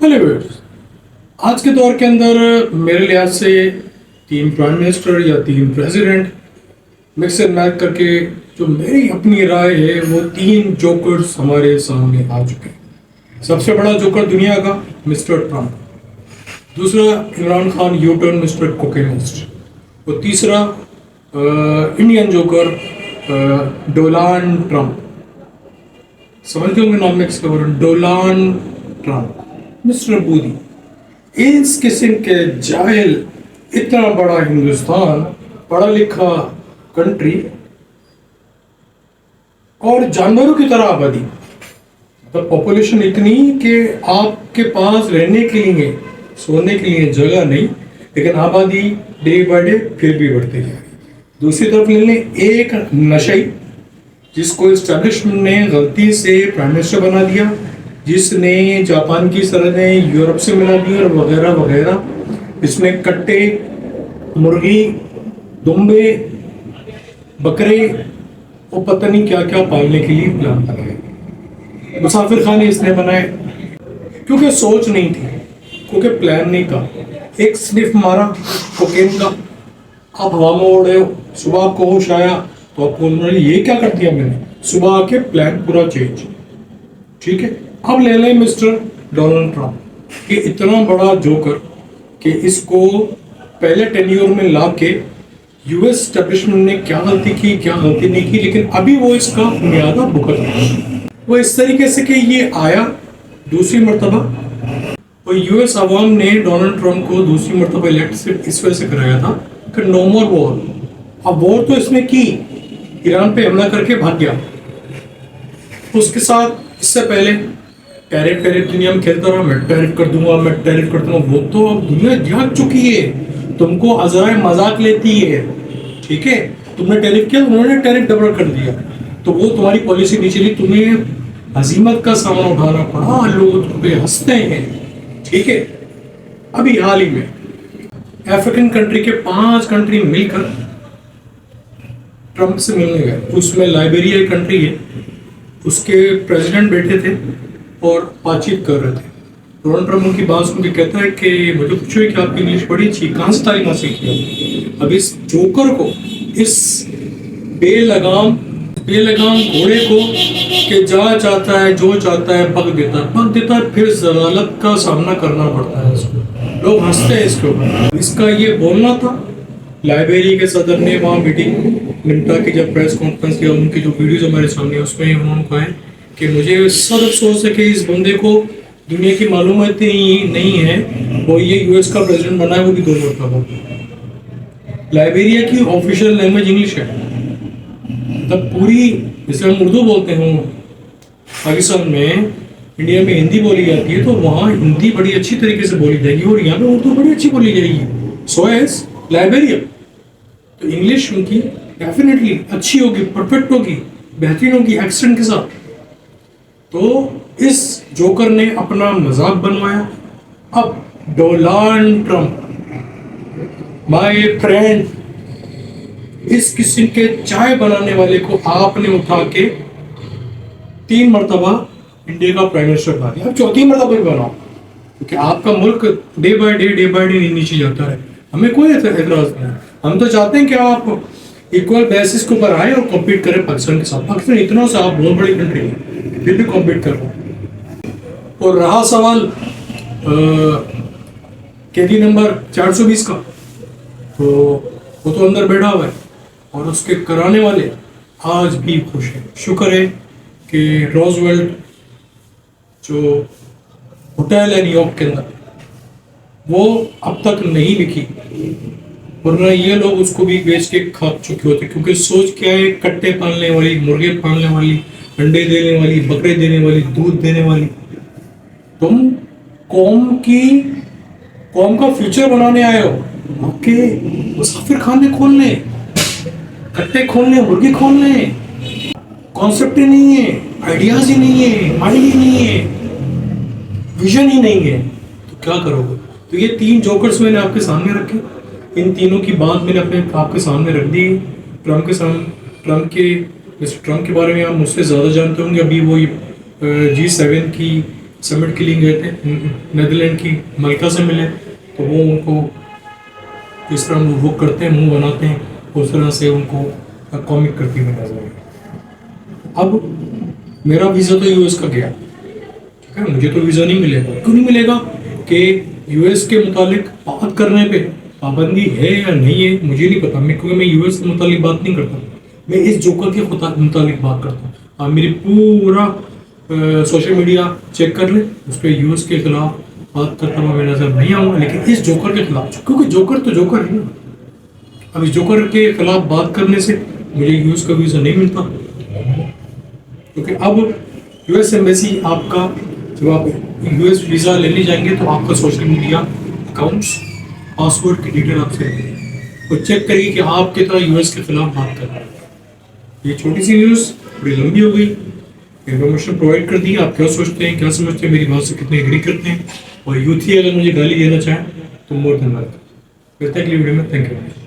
Hello viewers, आज के दौर के अंदर मेरे लिहाज से 3 प्राइम मिनिस्टर या 3 प्रेसिडेंट मिक्स एंड मैच करके जो मेरी अपनी राय है वो 3 जोकर्स हमारे सामने आ चुके हैं। सबसे बड़ा जोकर दुनिया का मिस्टर ट्रंप, दूसरा Imran Khan U turn mister कोकेनिस्ट, और तीसरा इंडियन जोकर डोनाल्ड ट्रंप। समझते होंगे नाम में इसका, डोनाल्ड ट्रंप, मिस्टर मोदी। इस किस्म के जाहिल, इतना बड़ा हिंदुस्तान, पढ़ा लिखा कंट्री और जानवरों की तरह आबादी, मतलब पॉपुलेशन इतनी कि आपके पास रहने के लिए, सोने के लिए जगह नहीं, लेकिन आबादी डे बाय डे फिर भी बढ़ती है। दूसरी तरफ ले लें एक नशई, जिसको एस्टेब्लिशमेंट ने गलती से प्राइम मिनिस्टर बना दिया, जिसने जापान की सरहदें यूरोप से मिला दी और वगैरह वगैरह। इसने कट्टे, मुर्गी, दुम्बे, बकरे और पता नहीं क्या क्या पालने के लिए प्लान बनाए। मुसाफिर खाने इसने बनाए, क्योंकि सोच नहीं थी, क्योंकि प्लान नहीं था। एक स्निफ मारा कोकेन का, आप हवा में उड़ रहे हो, सुबह आपको होश आया तो आपको उन्होंने ये क्या कर दिया, मैंने सुबह आके प्लान पूरा चेंज। ठीक है, अब ले लें मिस्टर डोनाल्ड ट्रंप, कि इतना बड़ा जोकर कि इसको पहले टेन्योर में ला के यूएस एस्टेब्लिशमेंट ने क्या गलती की क्या गलती नहीं की, लेकिन अभी वो इसका बुनियादा भुगत रहा है। वो इस तरीके से कि ये आया दूसरी मरतबा, और यूएस अवाम ने डोनाल्ड ट्रंप को दूसरी मरतबा इलेक्ट इस वजह से कराया था कि नो मोर वॉर। अब वॉर तो इसने की, ईरान पे हमला करके भाग गया। उसके साथ इससे पहले टैरिफ दुनिया में खेलता रहा, मैं टैरिफ कर दूंगा, मैं टैरिफ कर दूंगा। वो तो अब दुनिया जाग चुकी है, तुमको अज़राए मजाक लेती है। ठीक है, तुमने टैरिफ किया, उन्होंने टैरिफ डबल कर दिया, तो वो तुम्हारी पॉलिसी नहीं चली, तुम्हें हजीमत का सामना उठाना पड़ा, लोग तुम पे हंसते हैं। ठीक है, अभी हाल ही में अफ्रीकन कंट्री के 5 कंट्री मिलकर ट्रंप से मिलने गए। उसमें लाइबेरिया कंट्री है, उसके प्रेसिडेंट बैठे थे और बातचीत कर रहे थे। डोनाल्ड ट्रंप उनकी बात सुन के कहता है कि मुझे पूछो कि आपकी इंग्लिश बड़ी अच्छी, कहाँ से तालीम हासिल किया। अब इस जोकर को, इस बेलगाम घोड़े को कि जा चाहता है, जो चाहता है पक देता है, फिर जलालत का सामना करना पड़ता है इसको। लोग हंसते हैं इसके ऊपर। इसका ये बोलना था, लाइब्रेरी के सदर ने वहाँ मीटिंग निपटा के जब प्रेस कॉन्फ्रेंस किया, उनकी जो वीडियोज हमारे सामने, उसमें उन्होंने कहा है कि मुझे सब अफसोस है कि इस बंदे को दुनिया की मालूमात नहीं है, वो ये यूएस का प्रेसिडेंट बना है, वो भी 2 मरतबा। लाइबेरिया की ऑफिशियल लैंग्वेज इंग्लिश है, तब पूरी, जैसे हम उर्दू बोलते हैं पाकिस्तान में, इंडिया में हिंदी बोली जाती है, तो वहाँ हिंदी बड़ी अच्छी तरीके से बोली जाएगी और यहाँ पे उर्दू बड़ी अच्छी बोली जाएगी। सो एज लाइबेरिया, तो इंग्लिश उनकी डेफिनेटली अच्छी होगी, परफेक्ट होगी, बेहतरीन होगी एक्सेंट के साथ। तो इस जोकर ने अपना मजाक बनवाया। अब डोनाल्ड ट्रंप माय फ्रेंड, इस किस्म के चाय बनाने वाले को आपने उठा के 3 मरतबा इंडिया का प्राइम मिनिस्टर बना दिया। अब 4थी मरतबा भी बनाओ, क्योंकि आपका मुल्क डे बाय डे नीचे जाता है। हमें कोई एतराज नहीं, हम तो चाहते हैं कि आप इक्वल बेसिस के ऊपर आए और कॉम्पीट करें पाकिस्तान के साथ। पाकिस्तान इतना सा, आप बहुत बड़ी कंट्री है, फिर भी कॉम्पीट कर रहे हैं। और रहा सवाल कैदी नंबर 420 का, तो वो तो अंदर बैठा हुआ है और उसके कराने वाले आज भी खुश हैं। शुक्र है कि रोजवेल्ट जो होटल है न्यूयॉर्क के अंदर, वो अब तक नहीं बिकी, वरना ये लोग उसको भी बेच के खा चुके होते। क्योंकि सोच क्या है, कट्टे पालने वाली, मुर्गे पालने वाली, अंडे देने वाली, बकरे देने वाली, दूध देने वाली, तुम कौम का फ्यूचर बनाने आए हो। आपके मुसाफिर खाने खोलने, कट्टे खोलने, मुर्गी खोलने, कॉन्सेप्ट ही नहीं है, आइडियाज ही नहीं है, माइंड ही नहीं है, विजन ही नहीं है, तो क्या करोगे। तो ये 3 जोकर्स मैंने आपके सामने रखे। इन तीनों की बात मैंने अपने आपके सामने रख दी। मिस्टर ट्रंप के बारे में आप मुझसे ज़्यादा जानते होंगे। अभी वो G7 की سمٹ کے لیے گئے تھے نیدرلینڈ کی ملکہ سے ملے تو وہ ان کو جس طرح وہ کرتے ہیں منہ بناتے ہیں اس طرح سے ان کو کامک کرتی ہوئی نظر آئی. اب میرا ویزا تو یو ایس کا گیا, ٹھیک ہے, مجھے تو ویزا نہیں ملے گا. کیوں نہیں ملے گا کہ یو ایس کے متعلق بات کرنے پہ پابندی ہے یا نہیں ہے مجھے نہیں پتا, کیونکہ میں یو ایس کے متعلق بات نہیں کرتا, میں اس جوکر کے متعلق بات کرتا ہوں. آپ میری پورا سوشل میڈیا چیک کر لیں, اس پہ یو ایس کے خلاف بات کرتا ہوا میں نظر نہیں آؤں گا, لیکن اس جوکر کے خلاف, کیونکہ جوکر تو جوکر ہے نا. اب اس جوکر کے خلاف بات کرنے سے مجھے یو ایس کا ویزا نہیں ملتا, کیونکہ اب یو ایس ایمبیسی آپ کا جب آپ یو ایس ویزا لینے جائیں گے تو آپ کا سوشل میڈیا اکاؤنٹس پاسورڈ کی ڈیٹیل آپ سے وہ چیک کرے گی کہ آپ کی طرح یو ایس کے خلاف بات کر رہے ہیں. یہ چھوٹی سی نیوز بڑی لمبی ہو گئی, انفارمیشن پرووائڈ کر دی. آپ کیا سوچتے ہیں, کیا سمجھتے ہیں, میری بات سے کتنے ایگری کرتے ہیں, اور یوتھ ہی اگر مجھے گالی دینا چاہیں تو مور دین ویلکم. ملتے ہیں اگلی ویڈیو میں. Thank you.